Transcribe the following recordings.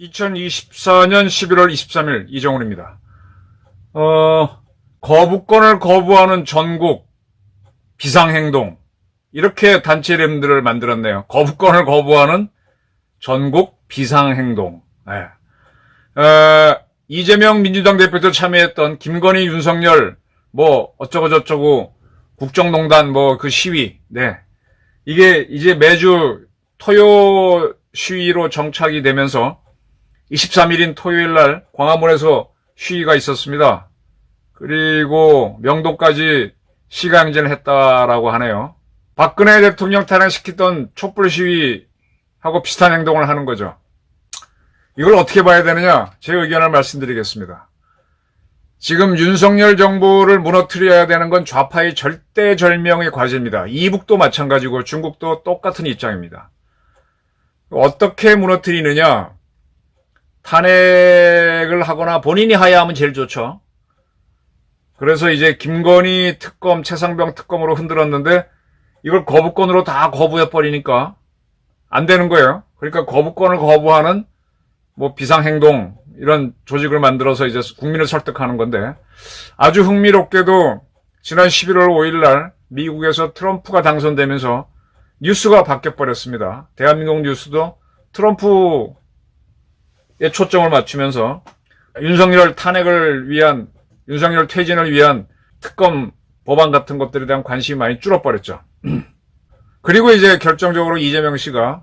(2024년 11월 23일) 이정훈입니다. 거부권을 거부하는 전국 비상행동, 이렇게 단체 이름들을 만들었네요. 거부권을 거부하는 전국 비상행동. 네. 이재명 민주당 대표도 참여했던 김건희, 윤석열, 어쩌고저쩌고 국정농단 그 시위. 네. 이게 이제 매주 토요 시위로 정착이 되면서 23일인 토요일 날 광화문에서 시위가 있었습니다. 그리고 명동까지 시가행진을 했다라고 하네요. 박근혜 대통령 탄핵시켰던 촛불 시위하고 비슷한 행동을 하는 거죠. 이걸 어떻게 봐야 되느냐? 제 의견을 말씀드리겠습니다. 지금 윤석열 정부를 무너뜨려야 되는 건 좌파의 절대절명의 과제입니다. 이북도 마찬가지고 중국도 똑같은 입장입니다. 어떻게 무너뜨리느냐? 탄핵을 하거나 본인이 하야하면 제일 좋죠. 그래서 이제 김건희 특검, 최상병 특검으로 흔들었는데 이걸 거부권으로 다 거부해버리니까 안 되는 거예요. 그러니까 거부권을 거부하는 비상행동, 이런 조직을 만들어서 이제 국민을 설득하는 건데, 아주 흥미롭게도 지난 11월 5일 날 미국에서 트럼프가 당선되면서 뉴스가 바뀌어버렸습니다. 대한민국 뉴스도 트럼프에 초점을 맞추면서 윤석열 탄핵을 위한, 윤석열 퇴진을 위한 특검 법안 같은 것들에 대한 관심이 많이 줄어버렸죠. 그리고 이제 결정적으로 이재명 씨가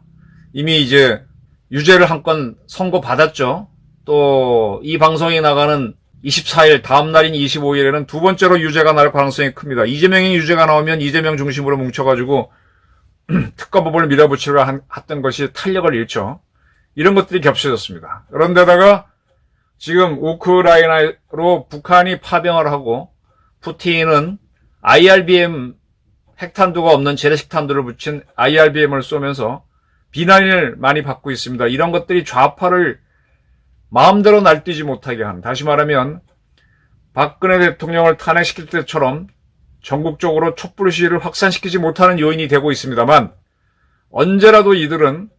이미 이제 유죄를 한 건 선고받았죠. 또 이 방송이 나가는 24일 다음 날인 25일에는 두 번째로 유죄가 날 가능성이 큽니다. 이재명이 유죄가 나오면 이재명 중심으로 뭉쳐가지고 특검법을 밀어붙이려 했던 것이 탄력을 잃죠. 이런 것들이 겹쳐졌습니다. 그런데다가 지금 우크라이나로 북한이 파병을 하고 푸틴은 IRBM 핵탄두가 없는 재래식탄두를 붙인 IRBM을 쏘면서 비난을 많이 받고 있습니다. 이런 것들이 좌파를 마음대로 날뛰지 못하게 하는, 다시 말하면 박근혜 대통령을 탄핵시킬 때처럼 전국적으로 촛불 시위를 확산시키지 못하는 요인이 되고 있습니다만, 언제라도 이들은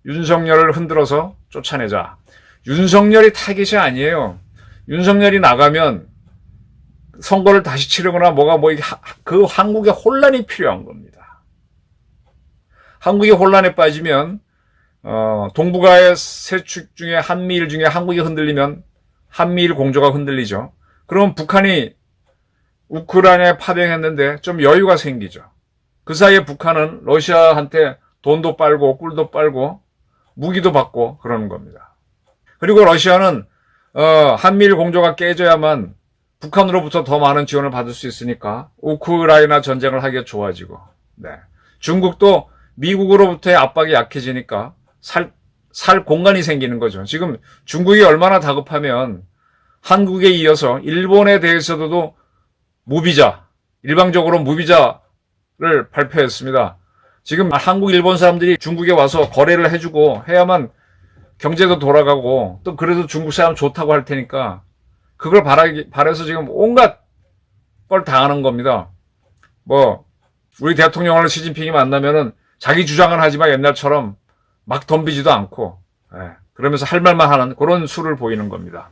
윤석열을 흔들어서 쫓아내자. 윤석열이 타깃이 아니에요. 윤석열이 나가면 선거를 다시 치르거나 그 한국의 혼란이 필요한 겁니다. 한국이 혼란에 빠지면 동북아의 세 축 중에 한미일 중에 한국이 흔들리면 한미일 공조가 흔들리죠. 그럼 북한이 우크라이나에 파병했는데 좀 여유가 생기죠. 그 사이에 북한은 러시아한테 돈도 빨고 꿀도 빨고 무기도 받고 그러는 겁니다. 그리고 러시아는 한미일 공조가 깨져야만 북한으로부터 더 많은 지원을 받을 수 있으니까 우크라이나 전쟁을 하기가 좋아지고, 네. 중국도 미국으로부터의 압박이 약해지니까 살 공간이 생기는 거죠. 지금 중국이 얼마나 다급하면 한국에 이어서 일본에 대해서도 일방적으로 무비자를 발표했습니다. 지금 한국, 일본 사람들이 중국에 와서 거래를 해주고 해야만 경제도 돌아가고, 또 그래도 중국 사람 좋다고 할 테니까 그걸 바라서 지금 온갖 걸 당하는 겁니다. 우리 대통령을 시진핑이 만나면은 자기 주장은 하지만 옛날처럼 막 덤비지도 않고, 그러면서 할 말만 하는 그런 수를 보이는 겁니다.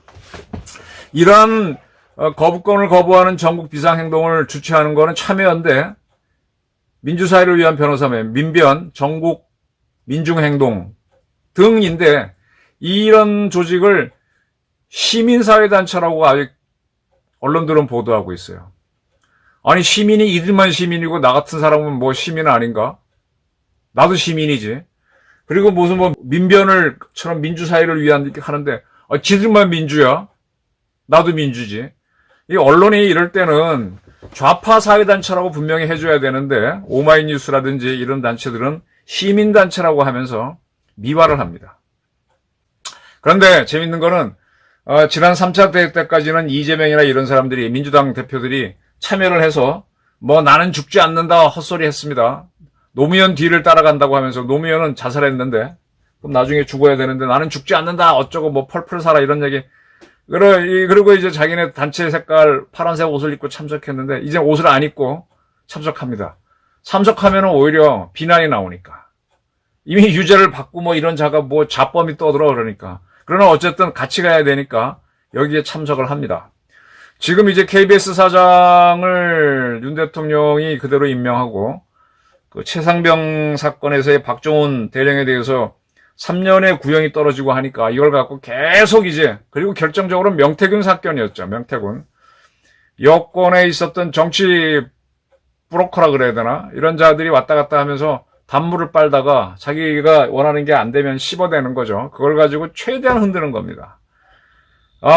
이러한 거부권을 거부하는 전국 비상행동을 주최하는 거는 참여연대, 민주사회를 위한 변호사회, 민변, 전국 민중행동 등인데, 이런 조직을 시민사회단체라고 아직 언론들은 보도하고 있어요. 아니, 시민이 이들만 시민이고 나 같은 사람은 시민 아닌가? 나도 시민이지. 그리고 무슨 민변을처럼 민주사회를 위한 이렇게 하는데, 지들만 민주야? 나도 민주지. 이 언론이 이럴 때는 좌파 사회단체라고 분명히 해줘야 되는데, 오마이뉴스라든지 이런 단체들은 시민단체라고 하면서 미화를 합니다. 그런데 재밌는 거는, 지난 3차 대회 때까지는 이재명이나 이런 사람들이, 민주당 대표들이 참여를 해서, 나는 죽지 않는다 헛소리 했습니다. 노무현 뒤를 따라간다고 하면서, 노무현은 자살했는데 그럼 나중에 죽어야 되는데 나는 죽지 않는다 어쩌고 펄펄 살아 이런 얘기 그리고 이제 자기네 단체 색깔 파란색 옷을 입고 참석했는데, 이제 옷을 안 입고 참석합니다. 참석하면 오히려 비난이 나오니까. 이미 유죄를 받고 뭐 이런 자가 뭐 자범이 떠들어 그러니까. 그러나 어쨌든 같이 가야 되니까 여기에 참석을 합니다. 지금 이제 KBS 사장을 윤 대통령이 그대로 임명하고, 그 최상병 사건에서의 박종훈 대령에 대해서 3년의 구형이 떨어지고 하니까 이걸 갖고 계속 이제, 그리고 결정적으로 명태균 사건이었죠. 명태균. 여권에 있었던 정치 브로커라 그래야 되나? 이런 자들이 왔다 갔다 하면서 단물을 빨다가 자기가 원하는 게 안 되면 씹어대는 거죠. 그걸 가지고 최대한 흔드는 겁니다.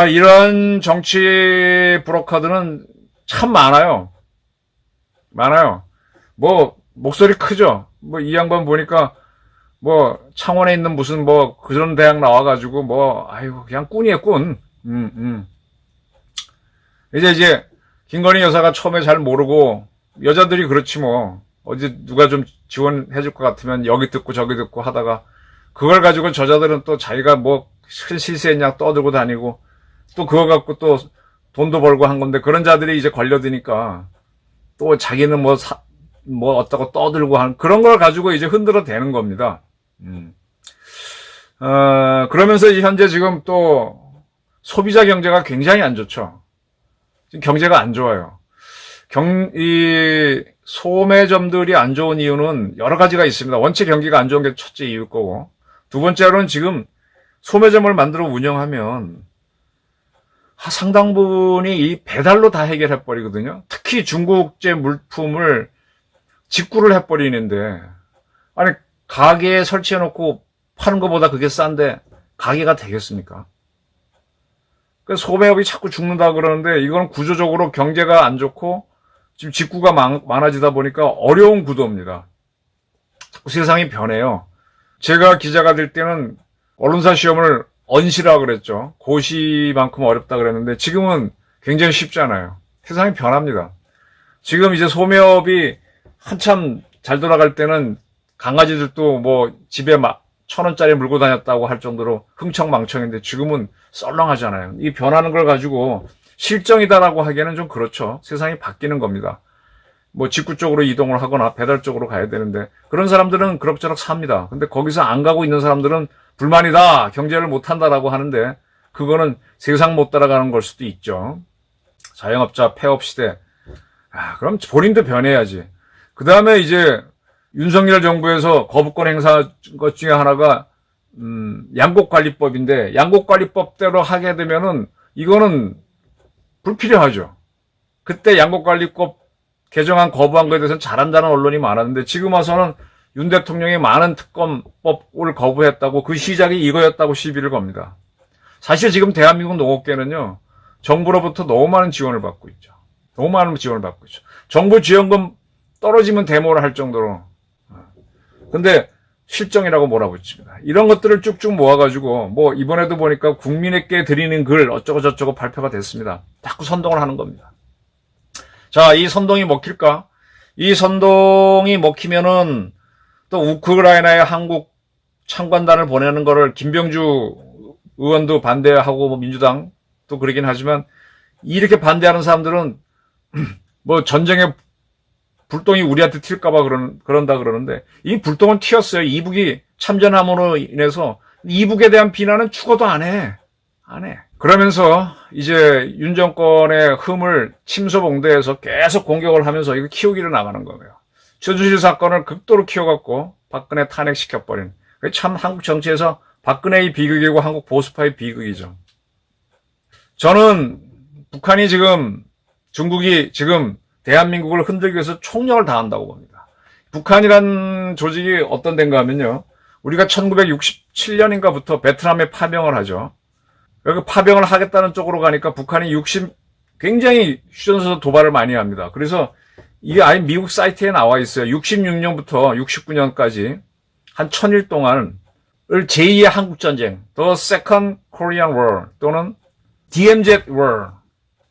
이런 정치 브로커들은 참 많아요. 많아요. 뭐, 목소리 크죠? 뭐, 이 양반 보니까, 뭐, 창원에 있는 무슨 뭐, 그런 대학 나와가지고, 뭐, 아이고, 그냥 꾼이에요, 꾼. 이제, 김건희 여사가 처음에 잘 모르고, 여자들이 그렇지 뭐, 어디 누가 좀 지원해줄 것 같으면 여기 듣고 저기 듣고 하다가, 그걸 가지고 저자들은 또 자기가 뭐, 큰 실세했냐 떠들고 다니고, 또 그거 갖고 또 돈도 벌고 한 건데, 그런 자들이 이제 걸려드니까, 또 자기는 뭐 어떻고 떠들고 하는, 그런 걸 가지고 이제 흔들어 대는 겁니다. 그러면서 이제 현재 지금 또 소비자 경제가 굉장히 안 좋죠. 지금 경제가 안 좋아요. 이 소매점들이 안 좋은 이유는 여러 가지가 있습니다. 원체 경기가 안 좋은 게 첫째 이유일 거고, 두 번째로는 지금 소매점을 만들어 운영하면 상당 부분이 이 배달로 다 해결해 버리거든요. 특히 중국제 물품을 직구를 해 버리는데, 아니 가게에 설치해 놓고 파는 것보다 그게 싼데 가게가 되겠습니까? 그래서 소매업이 자꾸 죽는다 그러는데, 이건 구조적으로 경제가 안 좋고 지금 직구가 많아지다 보니까 어려운 구도입니다. 세상이 변해요. 제가 기자가 될 때는 언론사 시험을 언시라 그랬죠. 고시만큼 어렵다 그랬는데 지금은 굉장히 쉽잖아요. 세상이 변합니다. 지금 이제 소매업이 한참 잘 돌아갈 때는 강아지들도 뭐 집에 막 1,000원짜리 물고 다녔다고 할 정도로 흥청망청인데 지금은 썰렁하잖아요. 이 변하는 걸 가지고 실정이다라고 하기에는 좀 그렇죠. 세상이 바뀌는 겁니다. 뭐 직구 쪽으로 이동을 하거나 배달 쪽으로 가야 되는데, 그런 사람들은 그럭저럭 삽니다. 근데 거기서 안 가고 있는 사람들은 불만이다, 경제를 못한다라고 하는데, 그거는 세상 못 따라가는 걸 수도 있죠. 자영업자 폐업 시대. 그럼 본인도 변해야지. 그 다음에 이제 윤석열 정부에서 거부권 행사한 것 중에 하나가 양곡관리법인데, 양곡관리법대로 하게 되면은 이거는 불필요하죠. 그때 양곡관리법 개정안 거부한 거에 대해서는 잘한다는 언론이 많았는데, 지금 와서는 윤 대통령이 많은 특검법을 거부했다고, 그 시작이 이거였다고 시비를 겁니다. 사실 지금 대한민국 농업계는요, 정부로부터 너무 많은 지원을 받고 있죠. 너무 많은 지원을 받고 있죠. 정부 지원금 떨어지면 데모를 할 정도로. 근데 실정이라고 몰아붙입니다. 이런 것들을 쭉쭉 모아가지고, 뭐 이번에도 보니까 국민에게 드리는 글 어쩌고 저쩌고 발표가 됐습니다. 자꾸 선동을 하는 겁니다. 자, 이 선동이 먹힐까? 이 선동이 먹히면은 또 우크라이나에 한국 참관단을 보내는 거를 김병주 의원도 반대하고, 뭐 민주당 또 그러긴 하지만, 이렇게 반대하는 사람들은 뭐 전쟁에 불똥이 우리한테 튈까봐 그런다 그러는데, 이 불똥은 튀었어요. 이북이 참전함으로 인해서. 이북에 대한 비난은 죽어도 안 해. 그러면서 이제 윤 정권의 흠을 침소봉대해서 계속 공격을 하면서 이거 키우기로 나가는 거예요. 최순실 사건을 극도로 키워갖고 박근혜 탄핵시켜버린. 참 한국 정치에서 박근혜의 비극이고 한국 보수파의 비극이죠. 저는 북한이 지금, 중국이 지금 대한민국을 흔들기 위해서 총력을 다한다고 봅니다. 북한이란 조직이 어떤 데인가 하면요, 우리가 1967년인가부터 베트남에 파병을 하죠. 여기 파병을 하겠다는 쪽으로 가니까 북한이 굉장히 휴전선에서 도발을 많이 합니다. 그래서 이게 아예 미국 사이트에 나와 있어요. 66년부터 69년까지 한 1000일 동안을 제2의 한국전쟁, The Second Korean War, 또는 DMZ War,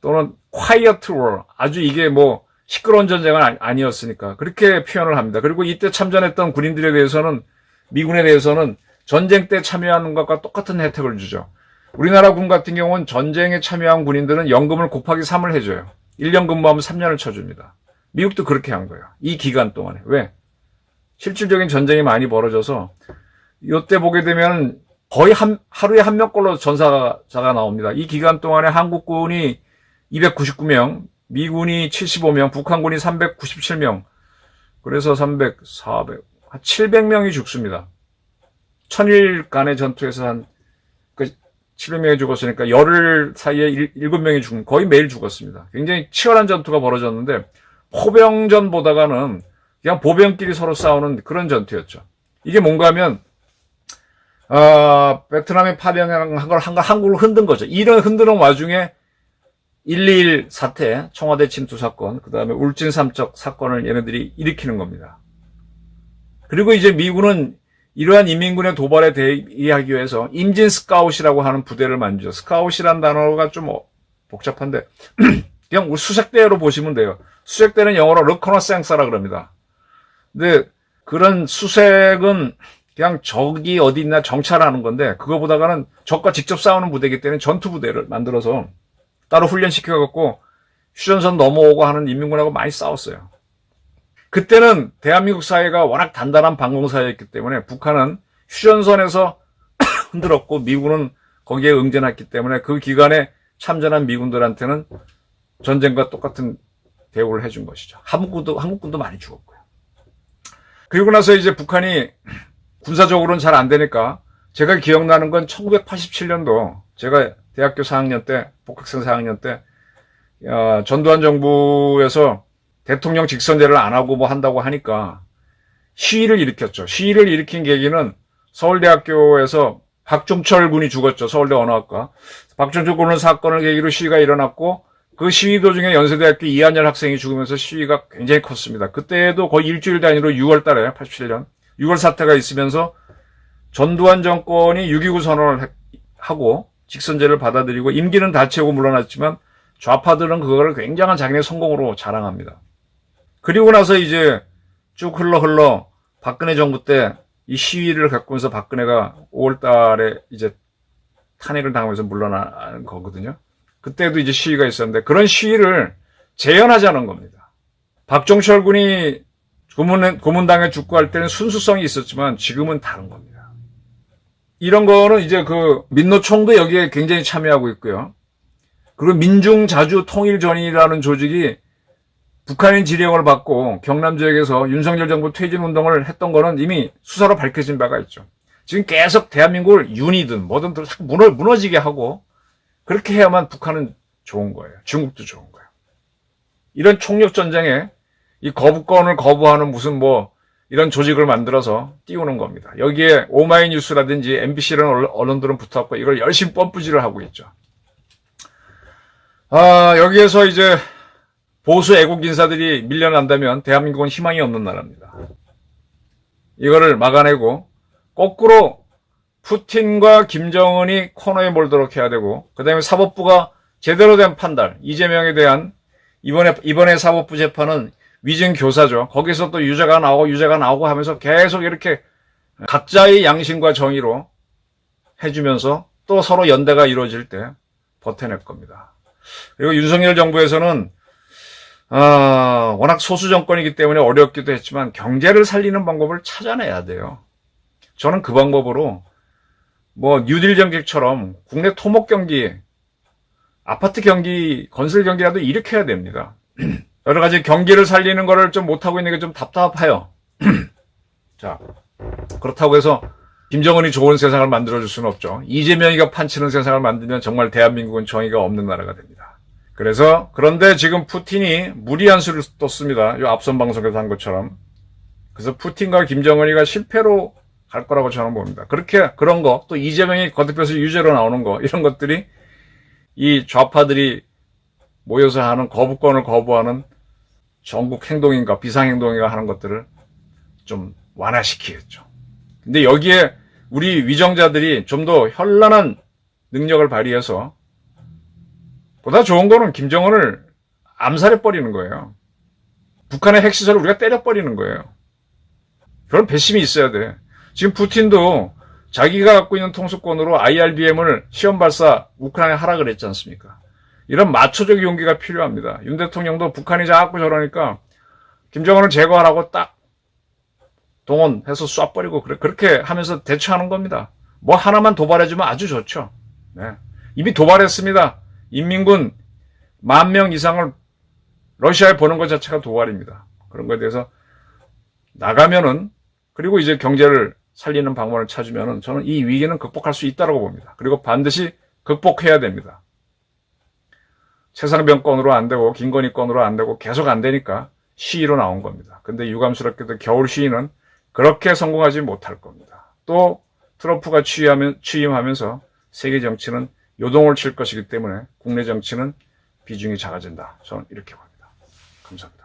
또는 Quiet War, 아주 이게 뭐 시끄러운 전쟁은 아니었으니까 그렇게 표현을 합니다. 그리고 이때 참전했던 군인들에 대해서는, 미군에 대해서는 전쟁 때 참여하는 것과 똑같은 혜택을 주죠. 우리나라 군 같은 경우는 전쟁에 참여한 군인들은 연금을 곱하기 3을 해줘요. 1년 근무하면 3년을 쳐줍니다. 미국도 그렇게 한 거예요. 이 기간 동안에. 왜? 실질적인 전쟁이 많이 벌어져서 이때 보게 되면 거의 하루에 한 명꼴로 전사자가 나옵니다. 이 기간 동안에 한국군이 299명, 미군이 75명, 북한군이 397명, 그래서 300, 400, 한 700명이 죽습니다. 1000일간의 전투에서 한 700명이 죽었으니까 열흘 사이에 7명이 죽는, 거의 매일 죽었습니다. 굉장히 치열한 전투가 벌어졌는데 포병전보다가는 그냥 보병끼리 서로 싸우는 그런 전투였죠. 이게 뭔가 하면 베트남에 파병한 걸 한국을 흔든 거죠. 이런 흔드는 와중에 121 사태, 청와대 침투 사건, 그 다음에 울진 삼척 사건을 얘네들이 일으키는 겁니다. 그리고 이제 미군은 이러한 인민군의 도발에 대비하기 위해서 임진 스카웃이라고 하는 부대를 만들죠. 스카웃이란 단어가 좀 복잡한데 그냥 수색대로 보시면 돼요. 수색대는 영어로 르코너센스라 그럽니다. 근데 그런 수색은 그냥 적이 어디 있나 정찰하는 건데 그거보다는 적과 직접 싸우는 부대이기 때문에 전투 부대를 만들어서 따로 훈련시켜갖고 휴전선 넘어오고 하는 인민군하고 많이 싸웠어요. 그때는 대한민국 사회가 워낙 단단한 방공사회였기 때문에 북한은 휴전선에서 흔들었고 미군은 거기에 응전했기 때문에 그 기간에 참전한 미군들한테는 전쟁과 똑같은 대우를 해준 것이죠. 한국군도 많이 죽었고요. 그리고 나서 이제 북한이 군사적으로는 잘 안 되니까 제가 기억나는 건 1987년도 제가 대학교 4학년 때, 복학생 4학년 때 전두환 정부에서 대통령 직선제를 안 하고 뭐 한다고 하니까 시위를 일으켰죠. 시위를 일으킨 계기는 서울대학교에서 박종철 군이 죽었죠. 서울대 언어학과. 박종철 군은 사건을 계기로 시위가 일어났고 그 시위 도중에 연세대학교 이한열 학생이 죽으면서 시위가 굉장히 컸습니다. 그때도 거의 일주일 단위로 6월 달에 87년 6월 사태가 있으면서 전두환 정권이 6.29 선언을 하고 직선제를 받아들이고 임기는 다 채우고 물러났지만 좌파들은 그거를 굉장한 자기네 성공으로 자랑합니다. 그리고 나서 이제 쭉 흘러 박근혜 정부 때 이 시위를 겪으면서 박근혜가 5월 달에 이제 탄핵을 당하면서 물러난 거거든요. 그때도 이제 시위가 있었는데 그런 시위를 재현하자는 겁니다. 박종철 군이 고문당에 죽고 할 때는 순수성이 있었지만 지금은 다른 겁니다. 이런 거는 이제 그 민노총도 여기에 굉장히 참여하고 있고요. 그리고 민중자주통일전이라는 조직이 북한인 지령을 받고 경남 지역에서 윤석열 정부 퇴진운동을 했던 거는 이미 수사로 밝혀진 바가 있죠. 지금 계속 대한민국을 윤이든 뭐든 자꾸 무너지게 하고 그렇게 해야만 북한은 좋은 거예요. 중국도 좋은 거예요. 이런 총력전쟁에 이 거부권을 거부하는 무슨 뭐 이런 조직을 만들어서 띄우는 겁니다. 여기에 오마이뉴스라든지 MBC 이런 언론들은 붙었고 이걸 열심히 펌프질을 하고 있죠. 여기에서 이제 보수 애국 인사들이 밀려난다면 대한민국은 희망이 없는 나라입니다. 이거를 막아내고 거꾸로 푸틴과 김정은이 코너에 몰도록 해야 되고 그 다음에 사법부가 제대로 된 판단, 이재명에 대한 이번에 사법부 재판은 위증 교사죠. 거기서 또 유죄가 나오고 하면서 계속 이렇게 각자의 양심과 정의로 해주면서 또 서로 연대가 이루어질 때 버텨낼 겁니다. 그리고 윤석열 정부에서는 워낙 소수 정권이기 때문에 어렵기도 했지만 경제를 살리는 방법을 찾아내야 돼요. 저는 그 방법으로 뭐 뉴딜 정책처럼 국내 토목 경기, 아파트 경기, 건설 경기라도 일으켜야 됩니다. 여러 가지 경기를 살리는 거를 좀 못하고 있는 게 좀 답답해요. 자, 그렇다고 해서 김정은이 좋은 세상을 만들어줄 수는 없죠. 이재명이가 판치는 세상을 만들면 정말 대한민국은 정의가 없는 나라가 됩니다. 그런데 지금 푸틴이 무리한 수를 떴습니다. 요 앞선 방송에서 한 것처럼. 그래서 푸틴과 김정은이가 실패로 갈 거라고 저는 봅니다. 그런 거, 또 이재명이 거듭해서 유죄로 나오는 거, 이런 것들이 이 좌파들이 모여서 하는 거부권을 거부하는 전국 행동인가 비상행동인가 하는 것들을 좀 완화시키겠죠. 근데 여기에 우리 위정자들이 좀 더 현란한 능력을 발휘해서 보다 좋은 거는 김정은을 암살해버리는 거예요. 북한의 핵시설을 우리가 때려버리는 거예요. 그런 배심이 있어야 돼. 지금 푸틴도 자기가 갖고 있는 통수권으로 IRBM을 시험 발사 우크라이나에 하라 그랬지 않습니까? 이런 마초적 용기가 필요합니다. 윤 대통령도 북한이 자꾸 저러니까 김정은을 제거하라고 딱 동원해서 쏴버리고 그렇게 하면서 대처하는 겁니다. 뭐 하나만 도발해주면 아주 좋죠. 네. 이미 도발했습니다. 인민군 10,000명 이상을 러시아에 보는 것 자체가 도발입니다. 그런 거에 대해서 나가면은, 그리고 이제 경제를 살리는 방법을 찾으면은 저는 이 위기는 극복할 수 있다고 봅니다. 그리고 반드시 극복해야 됩니다. 최상병 건으로 안 되고 김건희 건으로 안 되고 계속 안 되니까 시위로 나온 겁니다. 근데 유감스럽게도 겨울 시위는 그렇게 성공하지 못할 겁니다. 또 트럼프가 취임하면서 세계 정치는 요동을 칠 것이기 때문에 국내 정치는 비중이 작아진다. 저는 이렇게 봅니다. 감사합니다.